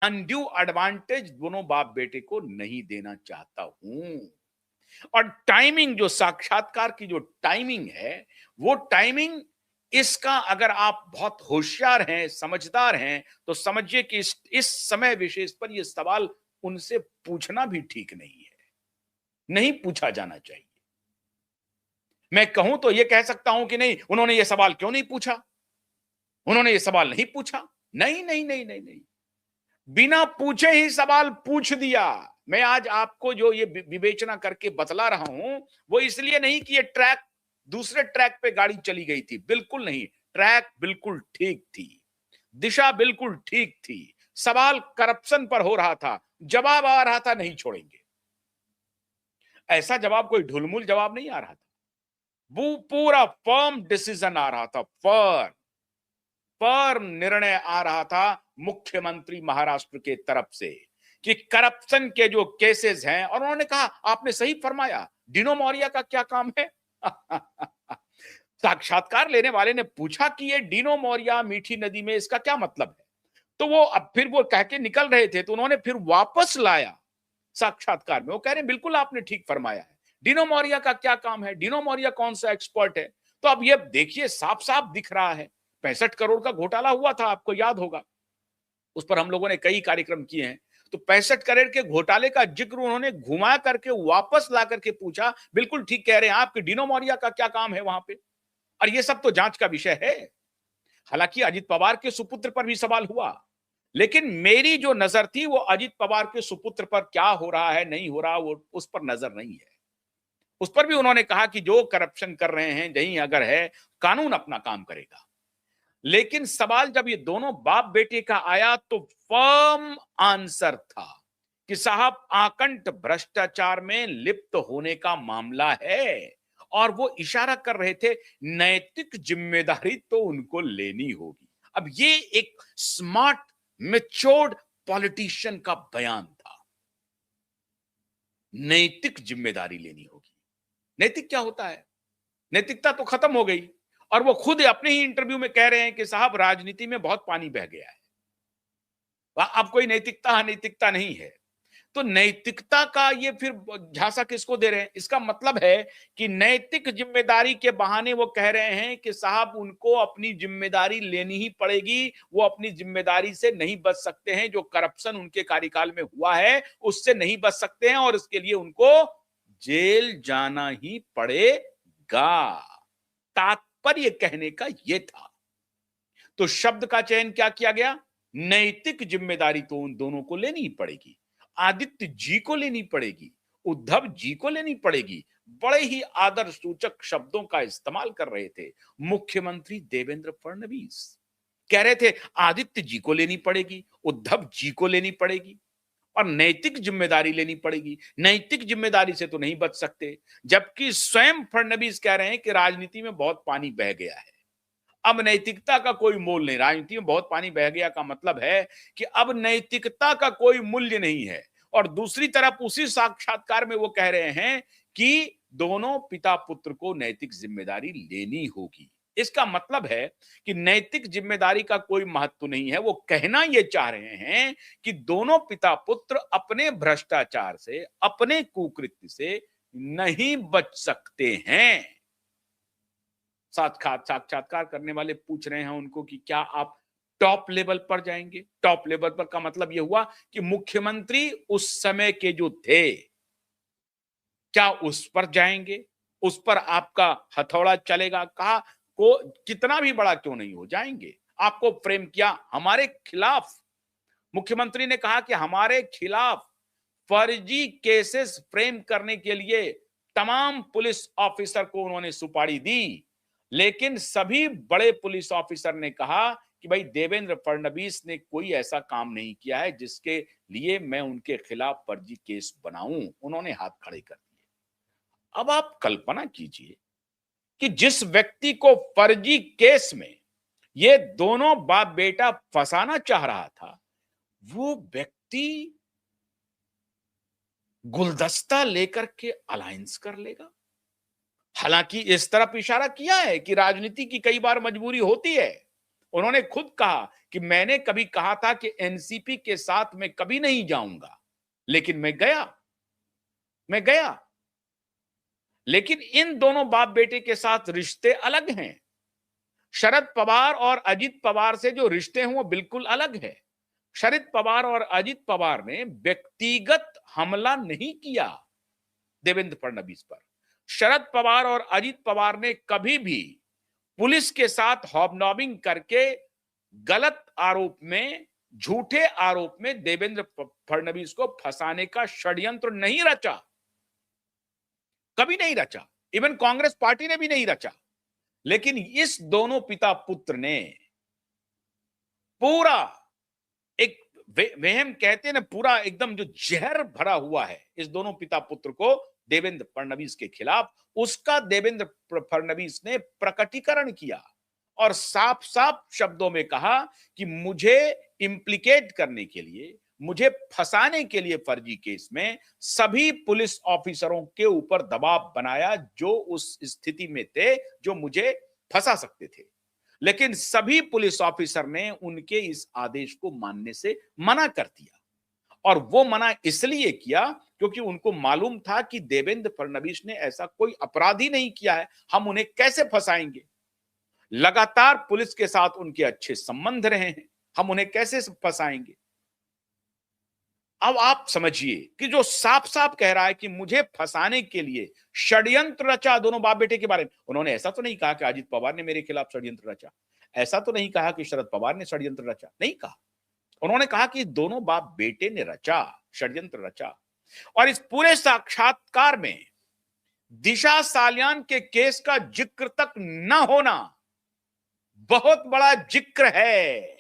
Undue advantage दोनों बाप बेटे को नहीं देना चाहता हूं। और टाइमिंग, जो साक्षात्कार की जो टाइमिंग है, वो टाइमिंग, इसका अगर आप बहुत होशियार हैं, समझदार हैं, तो समझिए कि इस समय विशेष पर यह सवाल उनसे पूछना भी ठीक नहीं है, नहीं पूछा जाना चाहिए। मैं कहूं तो यह कह सकता हूं कि नहीं, उन्होंने यह सवाल क्यों नहीं पूछा, उन्होंने यह सवाल नहीं पूछा। नहीं नहीं नहीं नहीं नहीं, बिना पूछे ही सवाल पूछ दिया। मैं आज आपको जो ये विवेचना करके बतला रहा हूं, वो इसलिए नहीं कि ये ट्रैक, दूसरे ट्रैक पे गाड़ी चली गई थी, बिल्कुल नहीं। ट्रैक बिल्कुल ठीक थी, दिशा बिल्कुल ठीक थी। सवाल करप्शन पर हो रहा था, जवाब आ रहा था नहीं छोड़ेंगे। ऐसा जवाब, कोई ढुलमुल जवाब नहीं आ रहा था, वो पूरा फर्म डिसीजन आ रहा था। फर्म निर्णय आ रहा था मुख्यमंत्री महाराष्ट्र के तरफ से कि करप्शन के जो केसेस हैं। और उन्होंने कहा, आपने सही फरमाया, डिनो मौर्या का क्या काम है। साक्षात्कार लेने वाले ने पूछा कि ये डिनो मौर्या मीठी नदी में, इसका क्या मतलब है। तो वो अब फिर वो कह के निकल रहे थे, तो उन्होंने फिर वापस लाया साक्षात्कार में। वो कह रहे हैं बिल्कुल आपने ठीक फरमाया है, डिनो मौर्या का क्या काम है, डिनो मौर्या कौन सा एक्सपर्ट है। तो अब ये देखिए, साफ साफ दिख रहा है, 65 करोड़ का घोटाला हुआ था, आपको याद होगा, उस पर हम लोगों ने कई कार्यक्रम किए हैं। तो 65 करोड़ के घोटाले का जिक्र उन्होंने घुमा करके वापस ला करके पूछा, बिल्कुल ठीक कह रहे हैं आप कि डिनो मौर्या का क्या काम है वहां पे। और ये सब तो जांच का विषय है। हालांकि अजित पवार के सुपुत्र पर भी सवाल हुआ, लेकिन मेरी जो नजर थी वो अजित पवार के सुपुत्र पर क्या हो रहा है, नहीं हो रहा, वो उस पर नजर नहीं है। उस पर भी उन्होंने कहा कि जो करप्शन कर रहे हैं, यही अगर है, कानून अपना काम करेगा। लेकिन सवाल जब ये दोनों बाप बेटे का आया, तो फर्म आंसर था कि साहब, आकंठ भ्रष्टाचार में लिप्त होने का मामला है। और वो इशारा कर रहे थे, नैतिक जिम्मेदारी तो उनको लेनी होगी। अब ये एक स्मार्ट, मेच्योर्ड पॉलिटिशियन का बयान था, नैतिक जिम्मेदारी लेनी होगी। नैतिक क्या होता है, नैतिकता तो खत्म हो गई। और वो खुद अपने ही इंटरव्यू में कह रहे हैं कि साहब, राजनीति में बहुत पानी बह गया है, अब कोई नैतिकता अनैतिकता नहीं है। तो नैतिकता का ये फिर झांसा किसको दे रहे हैं, इसका मतलब है कि नैतिक जिम्मेदारी के बहाने वो कह रहे हैं कि साहब, उनको अपनी जिम्मेदारी लेनी ही पड़ेगी, वो अपनी जिम्मेदारी से नहीं बच सकते हैं। जो करप्शन उनके कार्यकाल में हुआ है उससे नहीं बच सकते हैं, और इसके लिए उनको जेल जाना ही पड़ेगा। तात्पर्य कहने का यह था। तो शब्द का चयन क्या किया गया, नैतिक जिम्मेदारी तो उन दोनों को लेनी ही पड़ेगी। आदित्य जी को लेनी पड़ेगी, उद्धव जी को लेनी पड़ेगी। बड़े ही आदर सूचक शब्दों का इस्तेमाल कर रहे थे मुख्यमंत्री देवेंद्र फडणवीस। कह रहे थे, आदित्य जी को लेनी पड़ेगी, उद्धव जी को लेनी पड़ेगी, और नैतिक जिम्मेदारी लेनी पड़ेगी। नैतिक जिम्मेदारी से तो नहीं बच सकते। जबकि स्वयं फडणवीस कह रहे हैं कि राजनीति में बहुत पानी बह गया है, अब नैतिकता का कोई मोल नहीं। राजनीति में बहुत पानी बह गया का मतलब है कि अब नैतिकता का कोई मूल्य नहीं है। और दूसरी तरफ उसी साक्षात्कार में वो कह रहे हैं कि दोनों पिता पुत्र को नैतिक जिम्मेदारी लेनी होगी। इसका मतलब है कि नैतिक जिम्मेदारी का कोई महत्व नहीं है। वो कहना ये चाह रहे हैं कि दोनों पिता पुत्र अपने भ्रष्टाचार से, अपने कुकृत्य से नहीं बच सकते हैं। साक्षात्कार करने वाले पूछ रहे हैं उनको कि क्या आप टॉप लेवल पर जाएंगे। टॉप लेवल पर का मतलब यह हुआ कि मुख्यमंत्री उस समय के जो थे, क्या उस पर जाएंगे, उस पर आपका हथौड़ा चलेगा। कहा, को कितना भी बड़ा क्यों नहीं हो, जाएंगे। आपको फ्रेम किया हमारे खिलाफ, मुख्यमंत्री ने कहा कि हमारे खिलाफ फर्जी केसेस फ्रेम करने के लिए तमाम पुलिस ऑफिसर को उन्होंने सुपारी दी। लेकिन सभी बड़े पुलिस ऑफिसर ने कहा कि भाई, देवेंद्र फडणवीस ने कोई ऐसा काम नहीं किया है जिसके लिए मैं उनके खिलाफ फर्जी केस बनाऊं। उन्होंने हाथ खड़े कर दिए। अब आप कल्पना कीजिए कि जिस व्यक्ति को फर्जी केस में ये दोनों बाप बेटा फंसाना चाह रहा था, वो व्यक्ति गुलदस्ता लेकर के अलायंस कर लेगा। हालांकि इस तरफ इशारा किया है कि राजनीति की कई बार मजबूरी होती है, उन्होंने खुद कहा कि मैंने कभी कहा था कि एनसीपी के साथ मैं कभी नहीं जाऊंगा, लेकिन मैं गया। लेकिन इन दोनों बाप बेटे के साथ रिश्ते अलग हैं। शरद पवार और अजित पवार से जो रिश्ते हैं वो बिल्कुल अलग है। शरद पवार और अजित पवार ने व्यक्तिगत हमला नहीं किया देवेंद्र फडणवीस पर। शरद पवार और अजित पवार ने कभी भी पुलिस के साथ हॉबनॉबिंग करके गलत आरोप में, झूठे आरोप में देवेंद्र फडणवीस को फंसाने का षड्यंत्र नहीं रचा, कभी नहीं रचा। इवन कांग्रेस पार्टी ने भी नहीं रचा। लेकिन इस दोनों पिता पुत्र ने पूरा एक वहम कहते हैं ना, पूरा एकदम जो जहर भरा हुआ है इस दोनों पिता पुत्र को देवेंद्र फडणवीस के खिलाफ, उसका देवेंद्र फडणवीस ने प्रकटीकरण किया और साफ साफ शब्दों में कहा कि मुझे इंप्लीकेट करने के लिए, मुझे फंसाने के लिए फर्जी केस में सभी पुलिस ऑफिसरों के ऊपर दबाव बनाया जो उस स्थिति में थे, जो मुझे फंसा सकते थे। लेकिन सभी पुलिस ऑफिसर ने उनके इस आदेश को मानने से मना कर दिया। और वो मना इसलिए किया क्योंकि उनको मालूम था कि देवेंद्र फडणवीस ने ऐसा कोई अपराध ही नहीं किया है, हम उन्हें कैसे फंसाएंगे। लगातार पुलिस के साथ उनके अच्छे संबंध रहे हैं, हम उन्हें कैसे फंसाएंगे। अब आप समझिए कि जो साफ साफ कह रहा है कि मुझे फंसाने के लिए षड्यंत्र रचा दोनों बाप बेटे के बारे में। उन्होंने ऐसा तो नहीं कहा कि अजित पवार ने मेरे खिलाफ षड्यंत्र रचा, ऐसा तो नहीं कहा कि शरद पवार ने षड्यंत्र रचा, नहीं कहा। उन्होंने कहा कि दोनों बाप बेटे ने रचा, षड्यंत्र रचा। और इस पूरे साक्षात्कार में दिशा सालियान के केस का जिक्र तक न होना बहुत बड़ा जिक्र है।